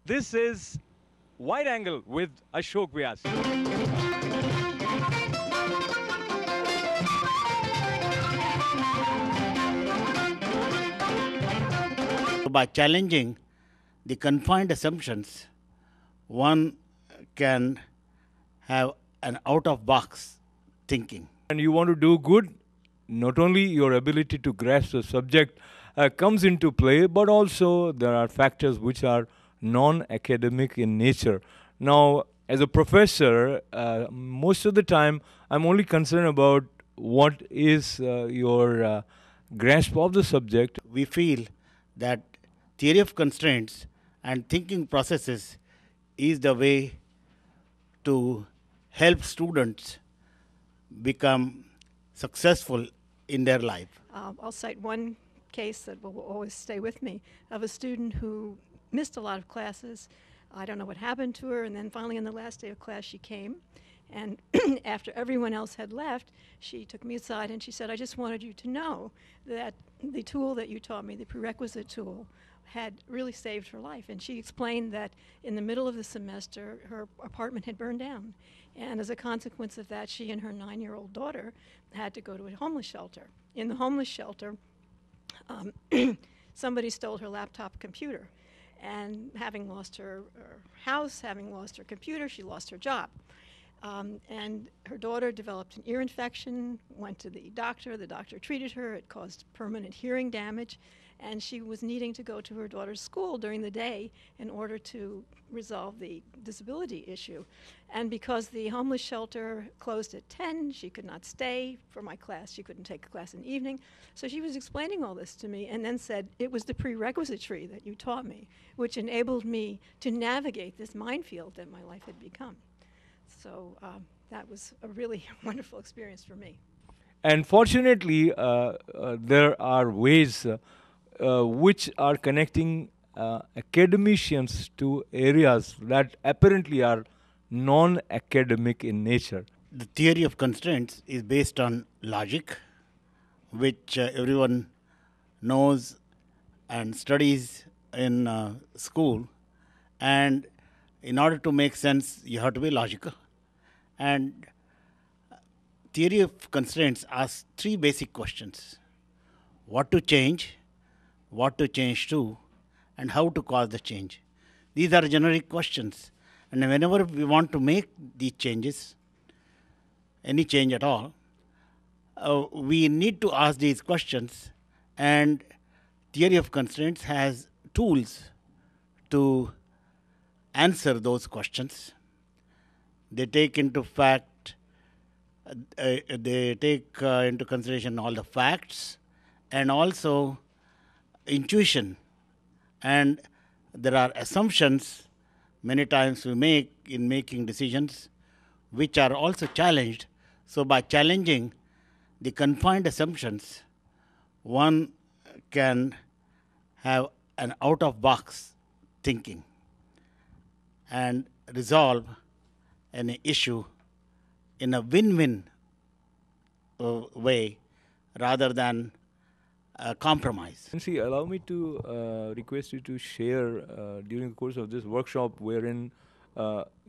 This is Wide Angle with Ashok Vyas. By challenging the confined assumptions, one can have an out of box thinking. And you want to do good, not only your ability to grasp the subject comes into play, but also there are factors which are non academic in nature. Now, as a professor, most of the time I'm only concerned about what is your grasp of the subject. We feel that theory of constraints and thinking processes is the way to help students become successful in their life. I'll cite one case that will always stay with me of a student who missed a lot of classes. I don't know what happened to her, and then finally on the last day of class she came. And after everyone else had left, she took me aside and she said, I just wanted you to know that the tool that you taught me, the prerequisite tool, had really saved her life. And she explained that in the middle of the semester, her apartment had burned down. And as a consequence of that, she and her 9-year-old daughter had to go to a homeless shelter. In the homeless shelter, somebody stole her laptop computer. And having lost her house, having lost her computer, she lost her job. And her daughter developed an ear infection, went to the doctor treated her, it caused permanent hearing damage, and she was needing to go to her daughter's school during the day in order to resolve the disability issue. And because the homeless shelter closed at 10, she could not stay for my class, she couldn't take a class in the evening, so she was explaining all this to me and then said, it was the prerequisitry that you taught me, which enabled me to navigate this minefield that my life had become. So that was a really wonderful experience for me. And fortunately, there are ways which are connecting academicians to areas that apparently are non academic in nature. The theory of constraints is based on logic, which everyone knows and studies in school. And in order to make sense, you have to be logical. And theory of constraints asks three basic questions: what to change to, and how to cause the change. These are generic questions. And whenever we want to make these changes, any change at all, we need to ask these questions. And theory of constraints has tools to answer those questions. They take into into consideration all the facts and also intuition. And there are assumptions many times we make in making decisions which are also challenged. So by challenging the confined assumptions, one can have an out of box thinking and resolve an issue in a win-win way rather than a compromise. Nancy, allow me to request you to share during the course of this workshop wherein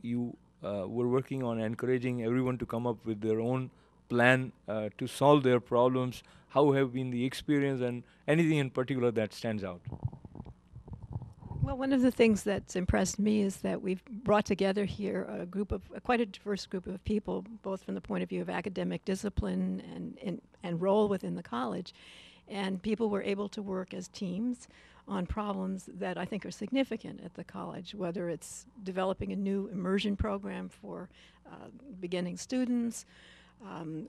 you were working on encouraging everyone to come up with their own plan to solve their problems. How have been the experience and anything in particular that stands out? Well, one of the things that's impressed me is that we've brought together here quite a diverse group of people, both from the point of view of academic discipline and role within the college. And people were able to work as teams on problems that I think are significant at the college, whether it's developing a new immersion program for beginning students,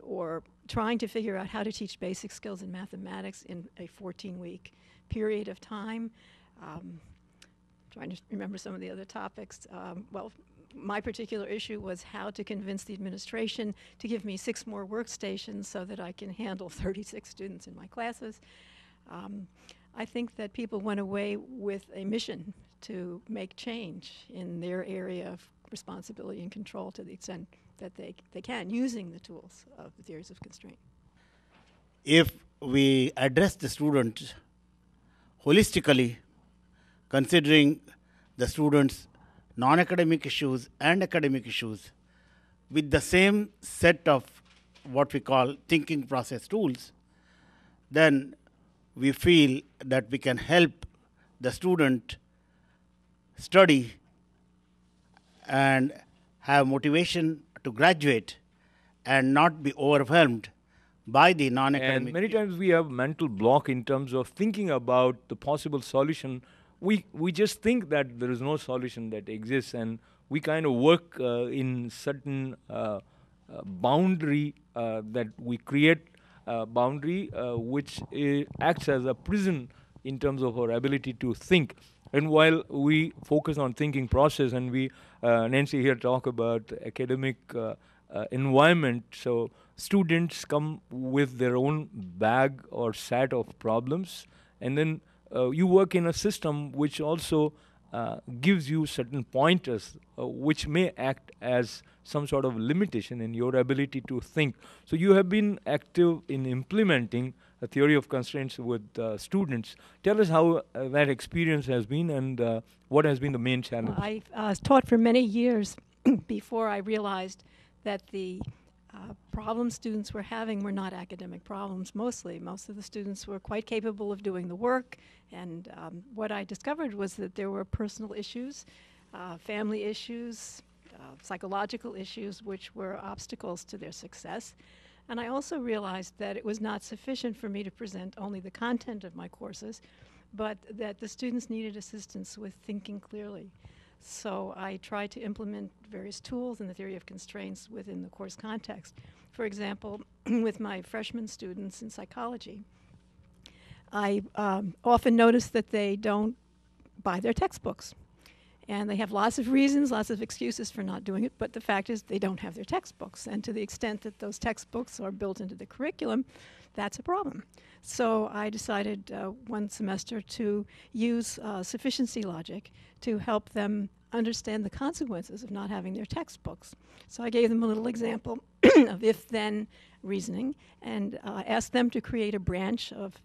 or trying to figure out how to teach basic skills in mathematics in a 14-week period of time. Trying to remember some of the other topics. Well, my particular issue was how to convince the administration to give me 6 more workstations so that I can handle 36 students in my classes. I think that people went away with a mission to make change in their area of responsibility and control to the extent that they can, using the tools of the theories of constraint. If we address the student holistically, considering the students' non-academic issues and academic issues with the same set of what we call thinking process tools, then we feel that we can help the student study and have motivation to graduate and not be overwhelmed by the And non-academic. many times we have mental block in terms of thinking about the possible solution. We just think that there is no solution that exists, and we kind of work in certain boundary that we create boundary which acts as a prison in terms of our ability to think. And while we focus on thinking process, and we Nancy here talk about academic environment, so students come with their own bag or set of problems, and then you work in a system which also gives you certain pointers which may act as some sort of limitation in your ability to think. So you have been active in implementing a theory of constraints with students. Tell us how that experience has been, and what has been the main challenge. I taught for many years before I realized that the problems students were having were not academic problems mostly. Most of the students were quite capable of doing the work, and what I discovered was that there were personal issues, family issues, psychological issues which were obstacles to their success. And I also realized that it was not sufficient for me to present only the content of my courses, but that the students needed assistance with thinking clearly. So I tried to implement various tools in the theory of constraints within the course context. For example, with my freshman students in psychology, I often notice that they don't buy their textbooks. And they have lots of reasons, lots of excuses for not doing it, but the fact is they don't have their textbooks. And to the extent that those textbooks are built into the curriculum, that's a problem. So I decided one semester to use sufficiency logic to help them understand the consequences of not having their textbooks. So I gave them a little example of if-then reasoning, and asked them to create a branch of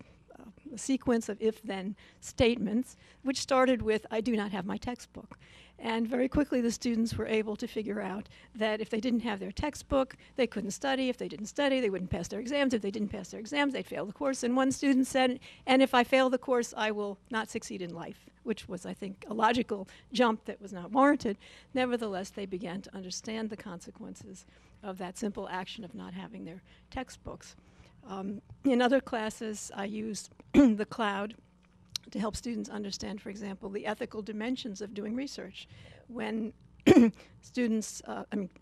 a sequence of if-then statements, which started with, I do not have my textbook. And very quickly the students were able to figure out that if they didn't have their textbook, they couldn't study. If they didn't study, they wouldn't pass their exams. If they didn't pass their exams, they'd fail the course. And one student said, and if I fail the course, I will not succeed in life, which was, I think, a logical jump that was not warranted. Nevertheless, they began to understand the consequences of that simple action of not having their textbooks. In other classes, I used the cloud to help students understand, for example, the ethical dimensions of doing research. When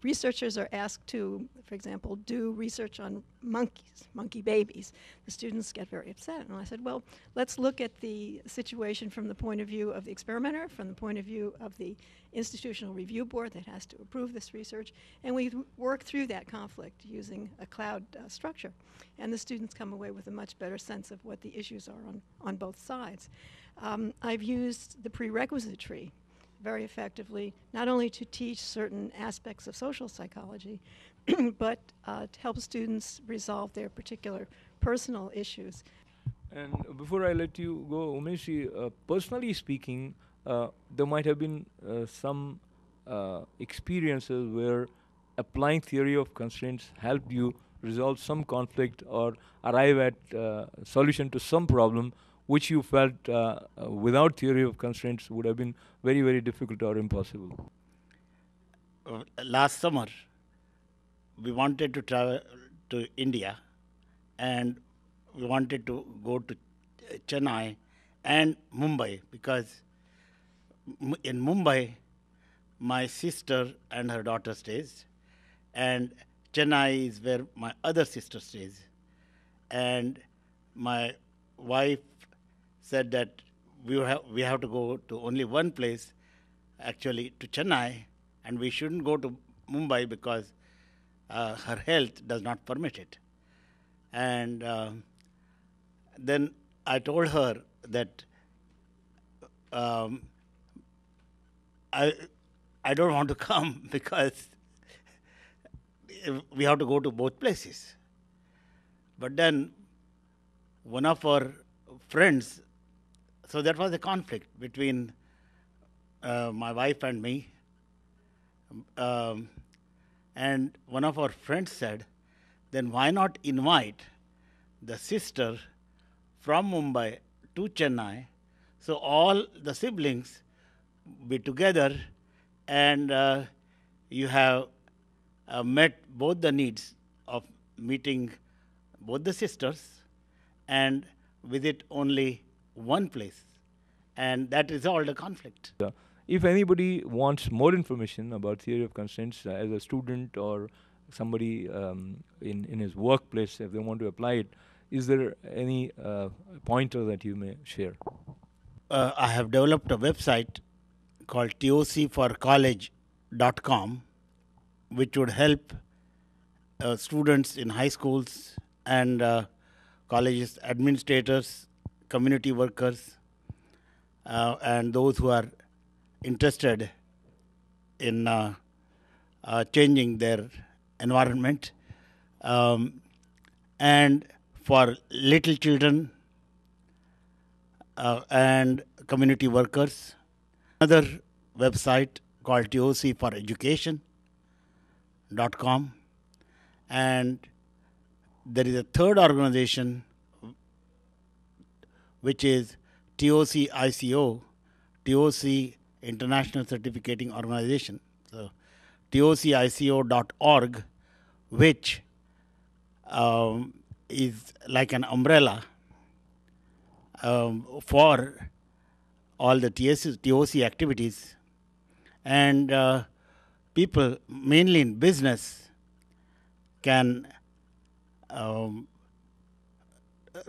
researchers are asked to, for example, do research on monkeys, monkey babies, the students get very upset. And I said, well, let's look at the situation from the point of view of the experimenter, from the point of view of the institutional review board that has to approve this research, and we work through that conflict using a cloud structure. And the students come away with a much better sense of what the issues are on both sides. I've used the prerequisite tree very effectively, not only to teach certain aspects of social psychology, but to help students resolve their particular personal issues. And before I let you go, Umesh, personally speaking, there might have been some experiences where applying theory of constraints helped you resolve some conflict or arrive at solution to some problem which you felt without theory of constraints would have been very, very difficult or impossible. Last summer, we wanted to travel to India, and we wanted to go to Chennai and Mumbai, because in Mumbai, my sister and her daughter stays, and Chennai is where my other sister stays. And my wife said that we have to go to only one place, actually to Chennai, and we shouldn't go to Mumbai because her health does not permit it. And then I told her that I don't want to come because we have to go to both places. But then one of our friends, so that was a conflict between my wife and me. Um, and one of our friends said, then why not invite the sister from Mumbai to Chennai, so all the siblings be together, and you have met both the needs of meeting both the sisters and visit only one place, and that resolved the conflict. If anybody wants more information about theory of constraints as a student or somebody in his workplace, if they want to apply it, is there any pointer that you may share? I have developed a website called tocforcollege.com, which would help students in high schools and colleges, administrators, community workers, and those who are interested in changing their environment. And for little children and community workers. Another website called tocforeducation.com. And there is a third organization which is TOC TOC International Certificating Organization. So tocico.org, which is like an umbrella for all the TOC activities, and people mainly in business can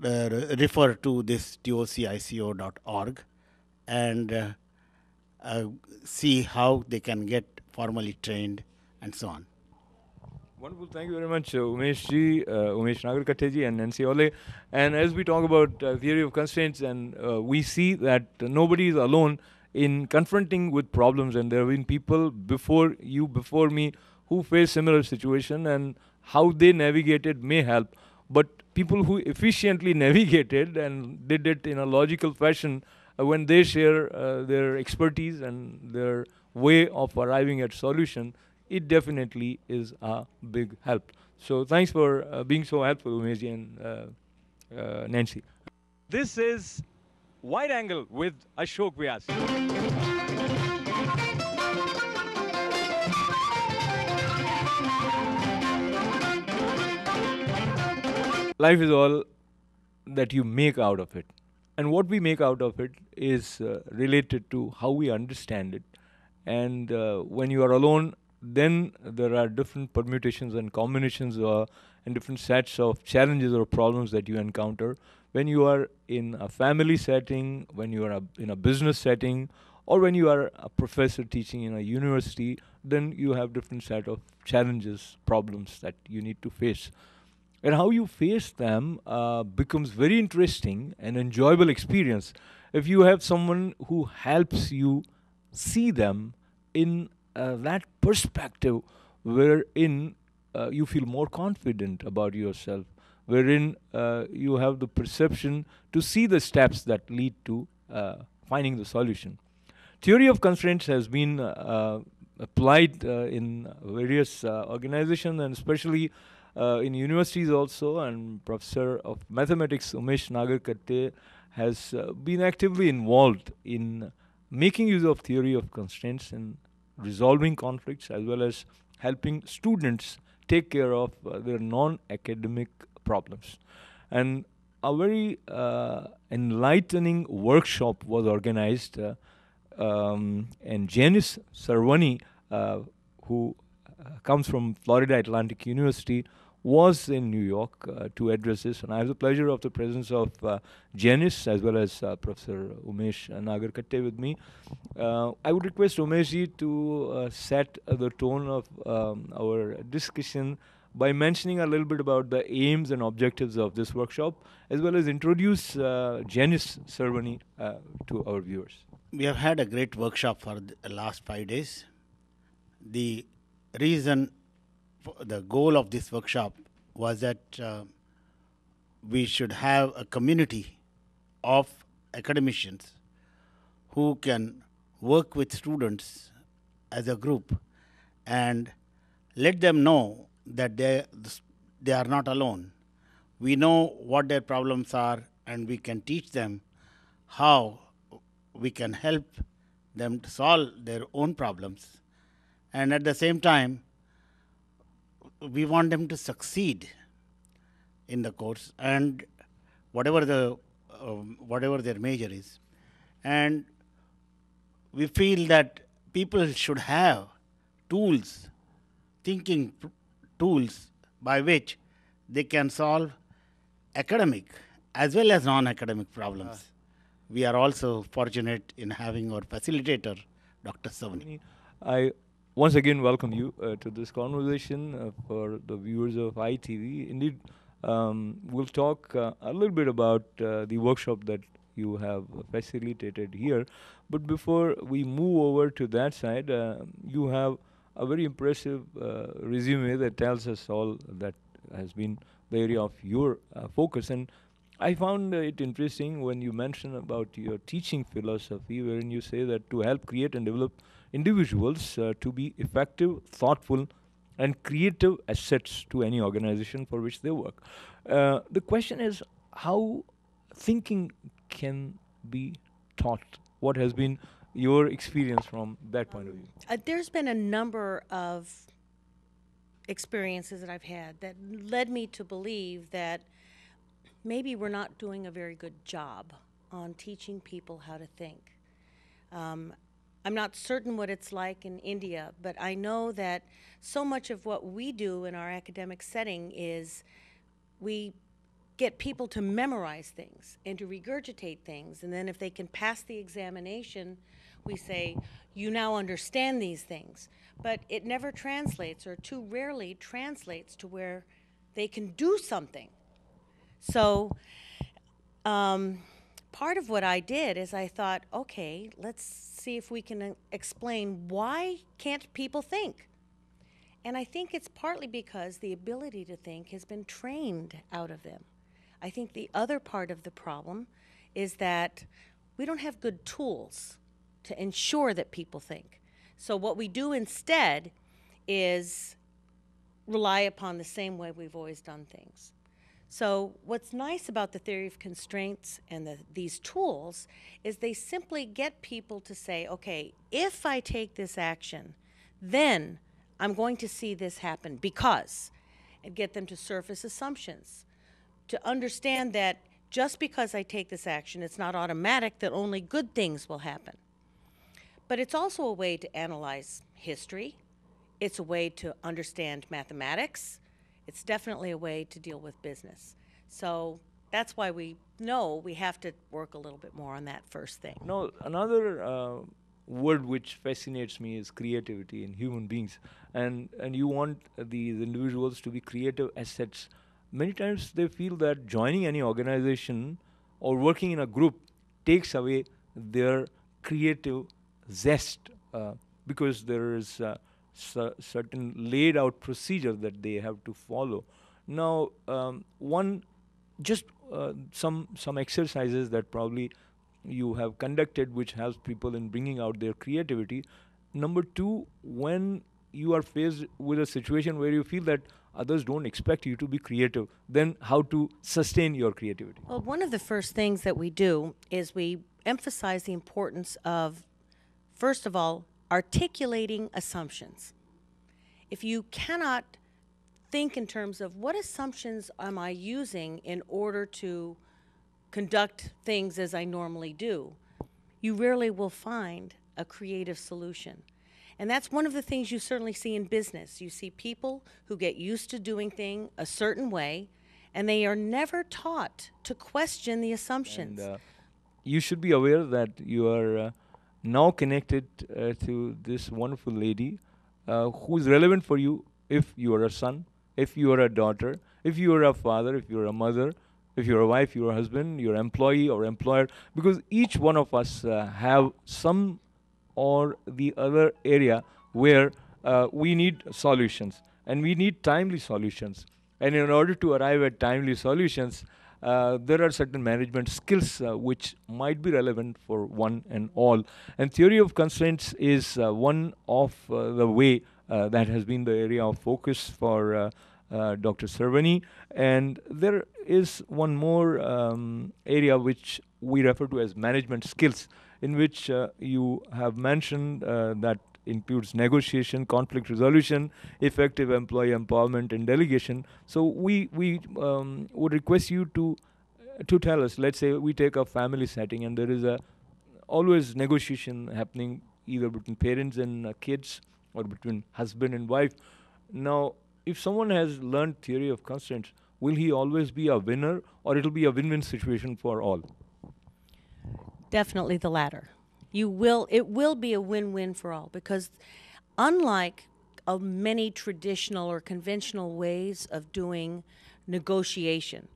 refer to this tocico.org and see how they can get formally trained and so on. Wonderful. Thank you very much, Umesh ji, Umesh Nagarkatte ji, and Nancy Ole. And as we talk about theory of constraints, and we see that nobody is alone in confronting with problems, and there have been people before you, before me, who face similar situation, and how they navigated may help. But people who efficiently navigated and did it in a logical fashion, when they share their expertise and their way of arriving at solution, it definitely is a big help. So thanks for being so helpful, Umesh and Nancy. This is Wide Angle with Ashok Vyas. Life is all that you make out of it. And what we make out of it is related to how we understand it. And when you are alone, then there are different permutations and combinations and different sets of challenges or problems that you encounter. When you are in a family setting, when you are in a business setting, or when you are a professor teaching in a university, then you have different set of challenges, problems that you need to face. And how you face them becomes very interesting and enjoyable experience if you have someone who helps you see them in that perspective, wherein you feel more confident about yourself, wherein you have the perception to see the steps that lead to finding the solution. Theory of constraints has been applied in various organizations, and especially in universities also, and Professor of Mathematics Umesh Nagarkatte has been actively involved in making use of theory of constraints and resolving conflicts, as well as helping students take care of their non-academic problems. And a very enlightening workshop was organized, and Janice Sarvani, who comes from Florida Atlantic University, was in New York to address this. And I have the pleasure of the presence of Janice as well as Professor Umesh Nagarkatte with me. I would request Umesh ji to set the tone of our discussion by mentioning a little bit about the aims and objectives of this workshop, as well as introduce Janice Sarvani to our viewers. We have had a great workshop for the last 5 days. The reason, the goal of this workshop was that we should have a community of academicians who can work with students as a group and let them know that they are not alone. We know what their problems are, and we can teach them how we can help them to solve their own problems. And at the same time, we want them to succeed in the course and whatever whatever their major is. And we feel that people should have tools, thinking tools by which they can solve academic as well as non-academic problems. We are also fortunate in having our facilitator, Dr. Savani. I once again welcome you to this conversation for the viewers of ITV. Indeed, we'll talk a little bit about the workshop that you have facilitated here. But before we move over to that side, you have a very impressive resume that tells us all that has been the area of your focus. And I found it interesting when you mention about your teaching philosophy, wherein you say that to help create and develop individuals to be effective, thoughtful, and creative assets to any organization for which they work. The question is how thinking can be taught. What has been your experience from that point of view? There's been a number of experiences that I've had that led me to believe that maybe we're not doing a very good job on teaching people how to think. I'm not certain what it's like in India, but I know that so much of what we do in our academic setting is we get people to memorize things and to regurgitate things, and then if they can pass the examination, we say, you now understand these things. But it never translates, or too rarely translates, to where they can do something. So part of what I did is I thought, okay, let's see if we can explain why can't people think? And I think it's partly because the ability to think has been trained out of them. I think the other part of the problem is that we don't have good tools to ensure that people think. So what we do instead is rely upon the same way we've always done things. So what's nice about the theory of constraints and these tools is they simply get people to say, okay, if I take this action, then I'm going to see this happen because, and get them to surface assumptions, to understand that just because I take this action, it's not automatic that only good things will happen. But it's also a way to analyze history. It's a way to understand mathematics. It's definitely a way to deal with business. So that's why we know we have to work a little bit more on that first thing. No, another word which fascinates me is creativity in human beings. And you want these individuals to be creative assets. Many times they feel that joining any organization or working in a group takes away their creative zest because there is certain laid out procedure that they have to follow. Now, some exercises that probably you have conducted which helps people in bringing out their creativity. Number two, when you are faced with a situation where you feel that others don't expect you to be creative, then how to sustain your creativity? Well, one of the first things that we do is we emphasize the importance of, first of all, articulating assumptions. If you cannot think in terms of what assumptions am I using in order to conduct things as I normally do, you rarely will find a creative solution. And that's one of the things you certainly see in business. You see people who get used to doing things a certain way, and they are never taught to question the assumptions. And you should be aware that you are now connected to this wonderful lady who is relevant for you if you are a son, if you are a daughter, if you are a father, if you are a mother, if you're a wife, you're a husband, you're an employee or employer, because each one of us have some or the other area where we need solutions, and we need timely solutions. And in order to arrive at timely solutions, there are certain management skills which might be relevant for one and all. And theory of constraints is one of the way that has been the area of focus for Dr. Sarvani. And there is one more area which we refer to as management skills, in which you have mentioned that includes negotiation, conflict resolution, effective employee empowerment, and delegation. So we would request you to tell us. Let's say we take a family setting, and there is a always negotiation happening either between parents and kids, or between husband and wife. Now, if someone has learned theory of constraints, will he always be a winner, or it'll be a win-win situation for all? Definitely the latter. It will be a win-win for all, because unlike many traditional or conventional ways of doing negotiation,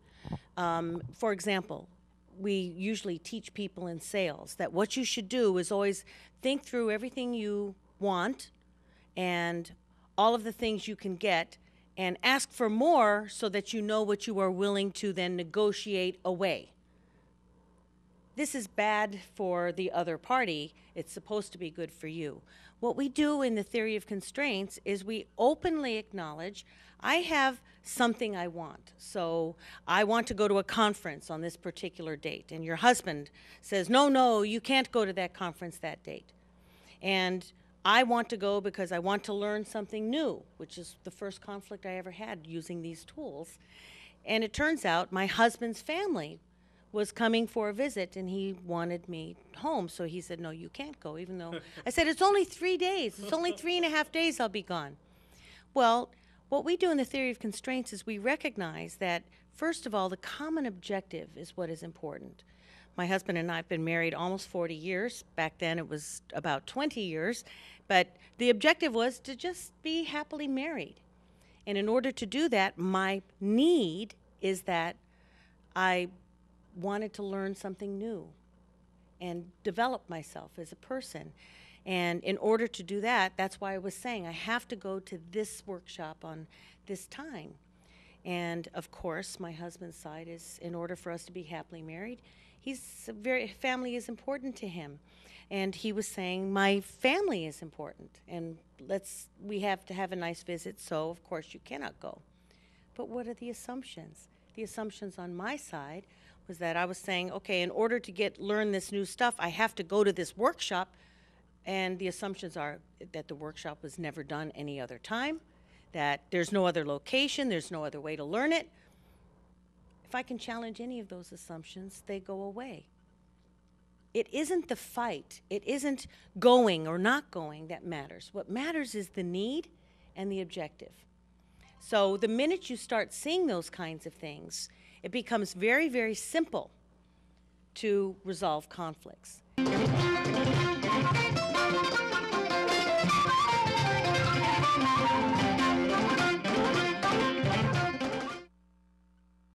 for example, we usually teach people in sales that what you should do is always think through everything you want and all of the things you can get, and ask for more so that you know what you are willing to then negotiate away. This is bad for the other party. It's supposed to be good for you. What we do in the theory of constraints is we openly acknowledge, I have something I want. So I want to go to a conference on this particular date. And your husband says, no, you can't go to that conference that date. And I want to go because I want to learn something new, which is the first conflict I ever had using these tools. And it turns out my husband's family was coming for a visit, and he wanted me home. So he said, no, you can't go, even though I said, it's only 3 days. It's only 3.5 days I'll be gone. Well, what we do in the theory of constraints is we recognize that, first of all, the common objective is what is important. My husband and I have been married almost 40 years. Back then it was about 20 years. But the objective was to just be happily married. And in order to do that, my need is that I wanted to learn something new and develop myself as a person. And in order to do that, that's why I was saying I have to go to this workshop on this time. And of course, my husband's side is, in order for us to be happily married, family is important to him. And he was saying, my family is important, and we have to have a nice visit, so of course you cannot go. But what are the assumptions? The assumptions on my side was that I was saying, okay, in order to learn this new stuff, I have to go to this workshop, and the assumptions are that the workshop was never done any other time, that there's no other location, there's no other way to learn it. If I can challenge any of those assumptions, they go away. It isn't the fight, it isn't going or not going that matters. What matters is the need and the objective. So the minute you start seeing those kinds of things, it becomes very, very simple to resolve conflicts.